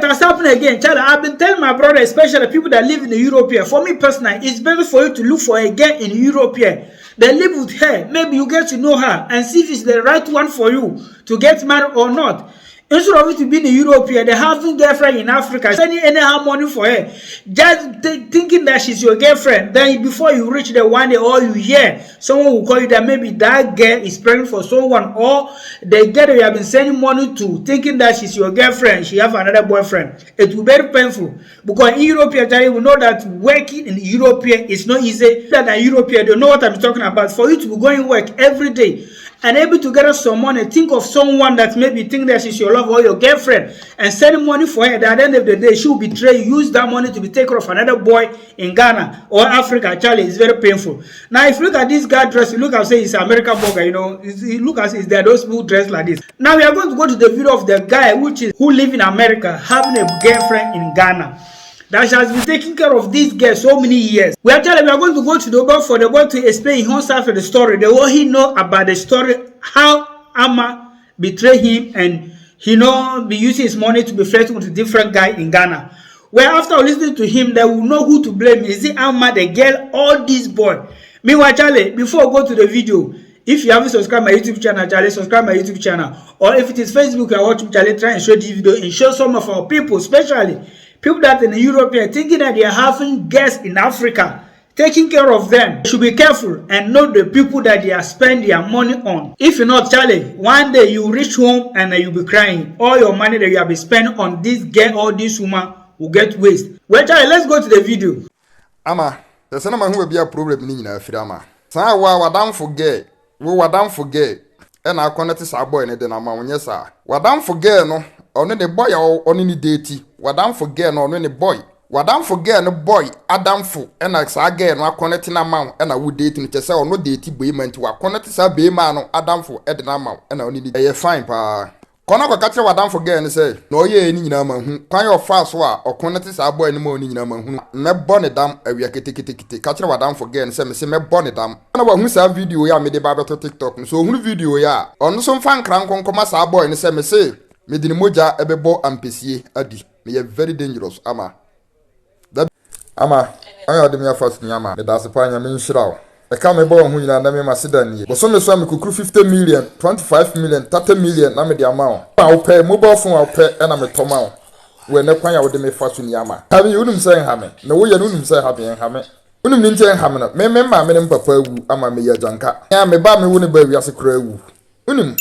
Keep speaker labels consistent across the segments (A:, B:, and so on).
A: it has happened again. Charlie, I've been telling my brother, especially people that live in the Europe here, for me personally, it's better for you to look for a girl in Europe here. They live with her. Maybe you get to know her and see if it's the right one for you to get married or not. Instead of it to be in Europe here, they having girlfriend in Africa, sending anyhow money for her, just thinking that she's your girlfriend. Then before you reach the one day, or you hear someone will call you that maybe that girl is pregnant for someone, or the girl that you have been sending money to, thinking that she's your girlfriend, she have another boyfriend. It will be very painful because in Europe here, we know that working in Europe here is not easy. That in Europe here, they know what I'm talking about. For you to be going work every day and able to gather some money, think of someone that maybe think that she's your love or your girlfriend and send money for her, that at the end of the day she will betray you, use that money to be taken off another boy in Ghana or Africa. Charlie, it's very painful. Now if you look at this guy dress, you look and say he's an American burger, you know, you look at there are those people dressed like this. Now we are going to go to the video of the guy who live in America having a girlfriend in Ghana that she has been taking care of this girl so many years. We are going to go to the boy for the boy to explain his own side of the story, the way he know about the story, how Amma betrayed him and he know be using his money to be flirting with a different guy in Ghana. Well, after listening to him, they will know who to blame. Is it Amma, the girl, or this boy? Meanwhile, Charlie, before we go to the video, if you haven't subscribed my YouTube channel, Charlie, subscribe my YouTube channel. Or if it is Facebook you are watching, Charlie, try and show this video and show some of our people, especially people that in Europe are thinking that they are having guests in Africa, taking care of them. Should be careful and know the people that they are spending their money on. If you're not, Charlie, one day you reach home and you'll be crying. All your money that you have been spending on this girl or this woman will get wasted. Well, Charlie, let's go to the video.
B: Ama, the son of man who will be a problem in Afriama. Sa wa don't forget. We don't forget. And I connect this boy in the Nama, yes, sir. Don't forget, no. Only the boy or only deity. Don't forget, no, only the boy. Don't forget, no boy. Adamfo. And I say again, no connecting a man. And I would date in the cell, no deity payment to a connect a bay man, Adamfo, Edinama, and only the fine pa. Konako catch what don't forget and say, no, ye in Yaman, can your fast or connect this boy in the morning, Yaman, me bonnet dam, a yakitiki, catch what don't forget and say, me bonnet dam. And about who's a video ya made the Bible to TikTok, so who video ya on some fan crank on commas our boy and say, me say. Me di moja ebebo ampesi adi me very dangerous ama anya de me first ni ama me da se pa nya me nhirawo e ka me bo hu nyina na me masida ni bo so me so me kukuru 50 million 25 million 30 million na me di ama o pa o pe mobile phone o pe e na me toma o we ne kwan ya wo de me first ni ama ha me unum se ha me na wo ye no unum se ha be ha me unum ni nten ha me no me ma me ne papa awu ama me ya janka ya me ba me wo ne ba wi ase kura awu unum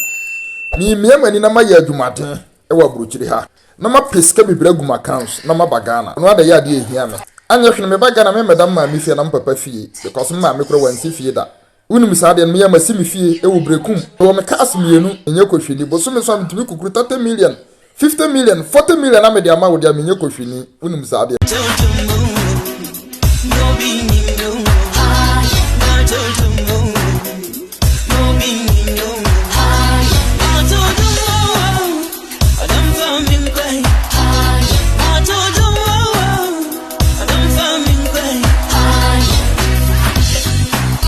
B: mi miamani na maye adwumaden e wa buruchiri ha na ma peska bibira gum accounts na ma bagana no ada ya de ehia me anya hwene me bagana me madam ma mi fie na papa fie because ma me kro wansi fie da unum sa de me ya masimi fie e wo brekum wo me kas mienu enye kohwini bo so me so amtimi kukuru 30 million 50 million 40 million na me de ama wo de amenye kohwini unum sa de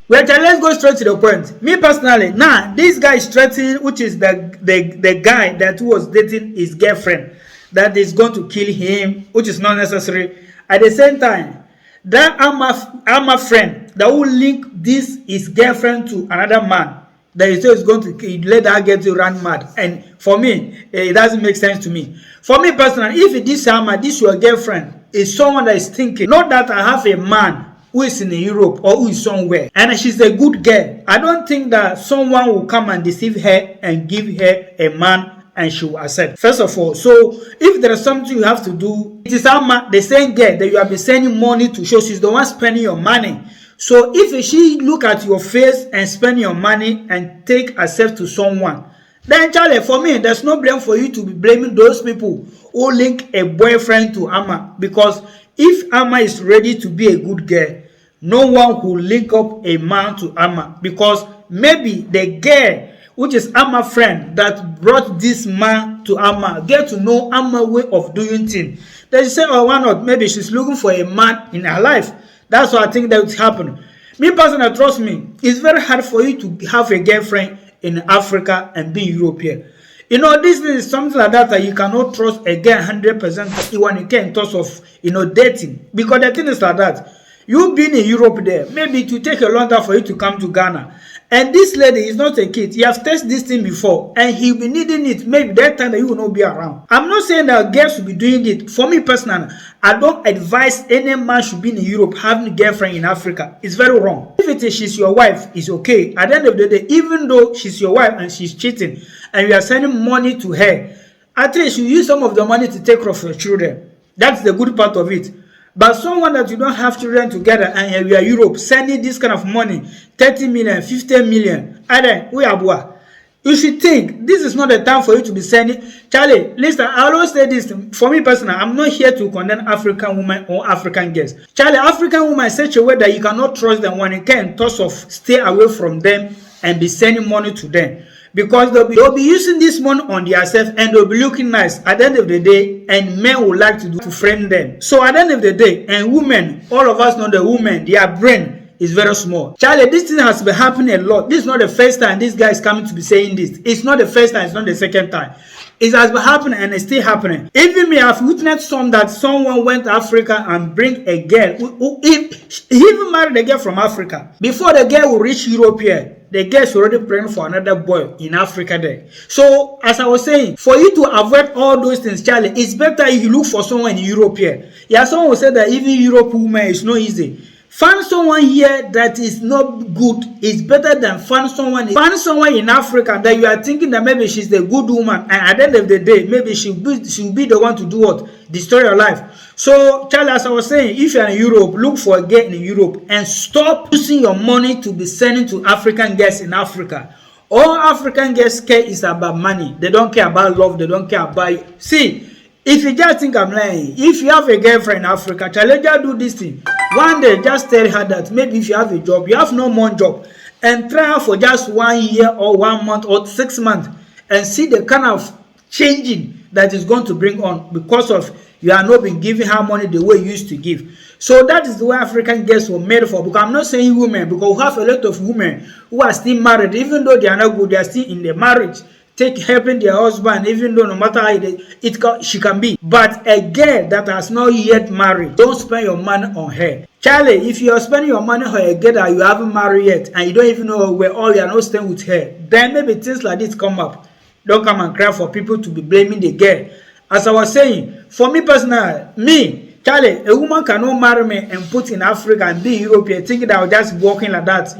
A: Well, let's go straight to the point. Me personally, now this guy is threatening, which is the guy that was dating his girlfriend, that is going to kill him, which is not necessary. At the same time, that Amma friend that will link this his girlfriend to another man, that he says is going to let that girl to run mad. And for me, it doesn't make sense to me. For me personally, if this Amma, this your girlfriend, is someone that is thinking, not that I have a man who is in Europe or who is somewhere and she's a good girl, I don't think that someone will come and deceive her and give her a man and she will accept. First of all, so if there is something you have to do, it is Amma, the same girl that you have been sending money to, show she's the one spending your money. So if she look at your face and spend your money and take accept to someone, then Charlie, for me, there's no blame for you to be blaming those people who link a boyfriend to Amma, because if Amma is ready to be a good girl, no one will link up a man to Amma, because maybe the girl, which is Amma's friend that brought this man to Amma, get to know Amma's way of doing things. They say, oh, why not? Maybe she's looking for a man in her life. That's what I think that would happen. Me personally, trust me, it's very hard for you to have a girlfriend in Africa and be European. You know, this is something like that you cannot trust again 100% when it came in terms of, dating. Because the thing is like that. You being in Europe there, maybe it will take a long time for you to come to Ghana. And this lady is not a kid. He has tested this thing before and he'll be needing it maybe that time that you will not be around. I'm not saying that girls should be doing it. For me personally, I don't advise any man should be in Europe having a girlfriend in Africa. It's very wrong. If it is she's your wife, it's okay. At the end of the day, even though she's your wife and she's cheating and you are sending money to her, at least you use some of the money to take care of your children. That's the good part of it. But someone that you don't have children together and you are Europe sending this kind of money, 30 million, 50 million, you should think this is not the time for you to be sending. Charlie, listen, I always say this, for me personally, I'm not here to condemn African women or African girls. Charlie, African women in such a way that you cannot trust them when it can in terms of stay away from them and be sending money to them. Because they'll be using this money on themselves and they'll be looking nice at the end of the day, and men would like to frame them. So at the end of the day, and women, all of us know the women, their brain is very small. Charlie, this thing has been happening a lot. This is not the first time this guy is coming to be saying this. It's not the first time, it's not the second time. It has been happening and it's still happening. Even me, I've witnessed someone went to Africa and bring a girl. He even married a girl from Africa. Before the girl will reach Europe here, the girl is already praying for another boy in Africa there. So, as I was saying, for you to avoid all those things, Charlie, it's better if you look for someone in Europe here. Yeah, someone will say that even Europe woman is not easy. Find someone here that is not good. It's better than find someone in Africa that you are thinking that maybe she's the good woman, and at the end of the day, maybe she'll be the one to do what? Destroy your life. So, Charlie, as I was saying, if you're in Europe, look for a girl in Europe and stop using your money to be sending to African girls in Africa. All African girls care is about money. They don't care about love. They don't care about... See, if you just think I'm lying, if you have a girlfriend in Africa, Charlie, just do this thing. One day, just tell her that maybe if you have a job, you have no more job, and try her for just 1 year or 1 month or 6 months and see the kind of changing that is going to bring on because of you are not been giving her money the way you used to give. So that is the way African girls were made for. Because I'm not saying women, because we have a lot of women who are still married, even though they are not good, they are still in the marriage, helping their husband, even though no matter how she can be. But a girl that has not yet married, don't spend your money on her. Charlie, if you are spending your money on a girl that you haven't married yet and you don't even know where, or you are not staying with her, then maybe things like this come up. Don't come and cry for people to be blaming the girl. As I was saying, for me personally, Charlie, a woman cannot marry me and put in Africa and be European thinking that I'll just be walking like that,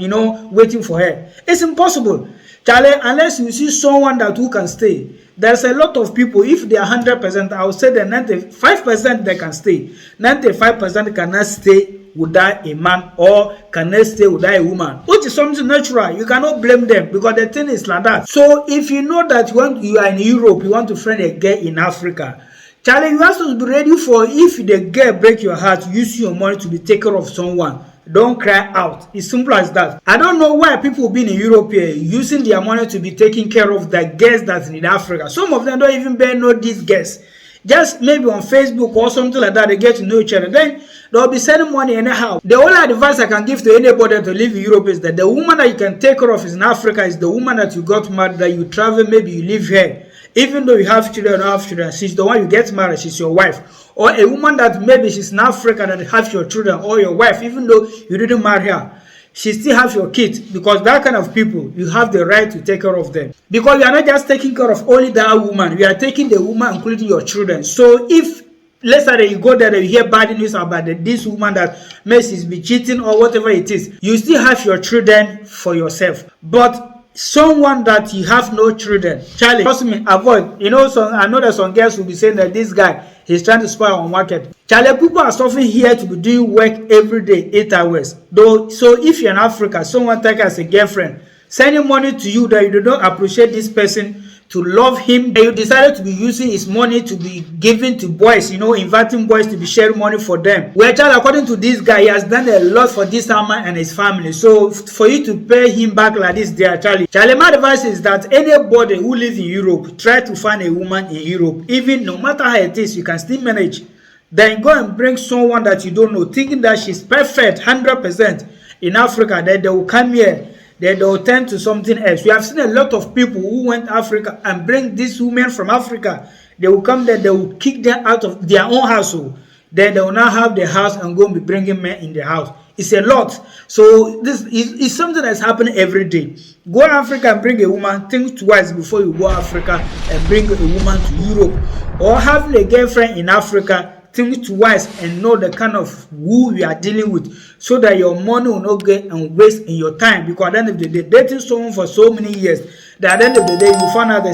A: waiting for her. It's impossible. Charlie, unless you see someone who can stay. There's a lot of people, if they are 100%, I would say that 95% they can stay. 95% cannot stay without a man or cannot stay without a woman, which is something natural. You cannot blame them because the thing is like that. So if you know that you are in Europe, you want to friend a girl in Africa, Charlie, you have to be ready for if the girl break your heart, use your money to be taken care of someone. Don't cry out. It's simple as that. I don't know why people being in Europe here using their money to be taking care of the girls that's in Africa. Some of them don't even know these girls. Just maybe on Facebook or something like that, they get to know each other. Then they'll be sending money anyhow. The only advice I can give to anybody to live in Europe is that the woman that you can take care of is in Africa is the woman that you got married, that you travel, maybe you live here. Even though you have children or don't have children, she's the one you get married, she's your wife. Or a woman that maybe she's in Africa that has your children or your wife, even though you didn't marry her, she still has your kids. Because that kind of people, you have the right to take care of them. Because you are not just taking care of only that woman, you are taking the woman including your children. So if, let's say that you go there and you hear bad news about this woman that may be cheating or whatever it is, you still have your children for yourself. But someone that you have no children, Charlie, trust me, avoid. I know that some girls will be saying that this guy, he's trying to spoil our market. Charlie, people are suffering here to be doing work every day, 8 hours. So if you're in Africa, someone take as a girlfriend, sending money to you that you do not appreciate this person, to love him, and you decided to be using his money to be giving to boys, inviting boys to be sharing money for them. Well, Charlie, according to this guy, he has done a lot for this man and his family. So for you to pay him back like this, dear Charlie, my advice is that anybody who lives in Europe, try to find a woman in Europe. Even no matter how it is, you can still manage. Then go and bring someone that you don't know, thinking that she's perfect, 100% in Africa, that they will come here. then they'll turn to something else. We have seen a lot of people who went to Africa and bring these women from Africa. They will come there, they will kick them out of their own household. Then they will now have the house and go and be bringing men in the house. It's a lot. So this is something that's happening every day. Go to Africa and bring a woman. Think twice before you go to Africa and bring a woman to Europe. Or have a girlfriend in Africa. Think twice and know the kind of who we are dealing with, so that your money will not get and waste in your time. Because at the end of the day, dating someone for so many years, that at the end of the day, you find out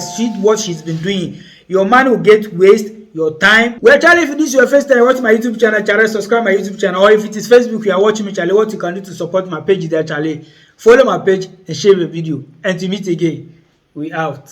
A: what she's been doing. Your money will get waste, your time. Well, Charlie, if this is your first time watching my YouTube channel, Charlie, subscribe my YouTube channel. Or if it is Facebook, you are watching me, Charlie, what you can do to support my page there, Charlie. Follow my page and share the video. And to meet again, we out.